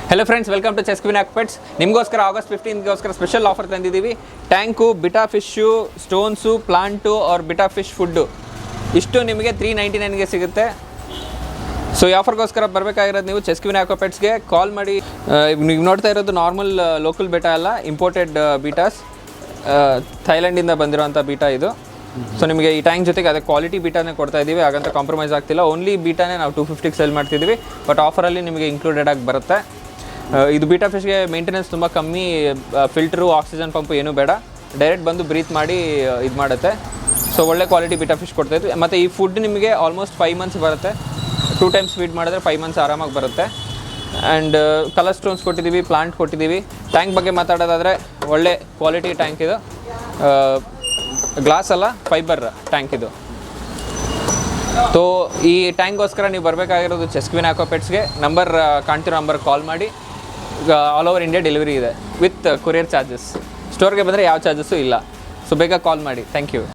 Hello friends, welcome to ಚೆಸ್ಕ್ವಿನ್ ಆಕ್ಪೆಟ್ಸ್. ನಿಮಗೋಸ್ಕರ ಆಗಸ್ಟ್ 15ಗೋಸ್ಕರ ಸ್ಪೆಷಲ್ ಆಫರ್ ತಂದಿದ್ದೀವಿ. Tank, betta fish, stones, plant or betta fish food ಇಷ್ಟು ನಿಮಗೆ 399ಗೆ ಸಿಗುತ್ತೆ. ಸೊ ಈ ಆಫರ್ಗೋಸ್ಕರ ಬರಬೇಕಾಗಿರೋದು ನೀವು ಚೆಸ್ಕ್ವಿನ್ ಆಕ್ವಾಪೆಟ್ಸ್ಗೆ ಕಾಲ್ ಮಾಡಿ. ನೀವು ನೋಡ್ತಾ ಇರೋದು ನಾರ್ಮಲ್ ಲೋಕಲ್ ಬೀಟಾ ಅಲ್ಲ, ಇಂಪೋರ್ಟೆಡ್ ಬೀಟಾಸ್, ಥೈಲ್ಯಾಂಡಿಂದ ಬಂದಿರೋಂಥ ಬೀಟಾ ಇದು. ಸೊ ನಿಮಗೆ ಈ ಟ್ಯಾಂಕ್ ಜೊತೆಗೆ ಅದೇ ಕ್ವಾಲಿಟಿ ಬೀಟಾನೇ ಕೊಡ್ತಾ ಇದ್ದೀವಿ, ಹಾಗಂತ ಕಾಂಪ್ರಮೈಸ್ ಆಗ್ತಿಲ್ಲ. ಓನ್ಲಿ ಬೀಟಾನೇ ನಾವು 250ಗೆ ಸೇಲ್ ಮಾಡ್ತಿದ್ದೀವಿ, ಬಟ್ ಆಫರಲ್ಲಿ ನಿಮಗೆ ಇನ್ಕ್ಲೂಡೆಡ್ ಆಗಿ ಬರುತ್ತೆ. ಇದು ಬೀಟಾ ಫಿಶ್ಗೆ ಮೇಂಟೆನೆನ್ಸ್ ತುಂಬ ಕಮ್ಮಿ, ಫಿಲ್ಟ್ರು, ಆಕ್ಸಿಜನ್ ಪಂಪು ಏನೂ ಬೇಡ, ಡೈರೆಕ್ಟ್ ಬಂದು ಬ್ರೀತ್ ಮಾಡಿ ಇದು ಮಾಡುತ್ತೆ. ಸೊ ಒಳ್ಳೆ ಕ್ವಾಲಿಟಿ ಬೀಟಾ ಫಿಶ್ ಕೊಡ್ತಾಯಿದ್ವಿ. ಮತ್ತು ಈ ಫುಡ್ ನಿಮಗೆ ಆಲ್ಮೋಸ್ಟ್ 5 ಮಂತ್ಸ್ ಬರುತ್ತೆ. 2 ಟೈಮ್ಸ್ ಫೀಡ್ ಮಾಡಿದ್ರೆ 5 ಮಂತ್ಸ್ ಆರಾಮಾಗಿ ಬರುತ್ತೆ. ಆ್ಯಂಡ್ ಕಲರ್ ಸ್ಟೋನ್ಸ್ ಕೊಟ್ಟಿದ್ದೀವಿ, ಪ್ಲಾಂಟ್ ಕೊಟ್ಟಿದ್ದೀವಿ. ಟ್ಯಾಂಕ್ ಬಗ್ಗೆ ಮಾತಾಡೋದಾದರೆ ಒಳ್ಳೆ ಕ್ವಾಲಿಟಿ ಟ್ಯಾಂಕ್ ಇದು, ಗ್ಲಾಸ್ ಅಲ್ಲ ಫೈಬರ್ ಟ್ಯಾಂಕ್ ಇದು. ಸೊ ಈ ಟ್ಯಾಂಕ್ಗೋಸ್ಕರ ನೀವು ಬರಬೇಕಾಗಿರೋದು ಚೆಸ್ಕ್ವಿನ್ ಆಕ್ವಾಪೆಟ್ಸ್ಗೆ. ನಂಬರ್ ಕಾಣ್ತಿರೋ ನಂಬರ್ ಕಾಲ್ ಮಾಡಿ. ಆಲ್ ಓವರ್ ಇಂಡಿಯಾ ಡೆಲಿವರಿ ಇದೆ ವಿತ್ ಕೊರಿಯರ್ ಚಾರ್ಜಸ್. ಸ್ಟೋರ್ಗೆ ಬಂದರೆ ಯಾವ ಚಾರ್ಜಸ್ಸು ಇಲ್ಲ. ಸೊ ಬೇಗ ಕಾಲ್ ಮಾಡಿ. Thank you.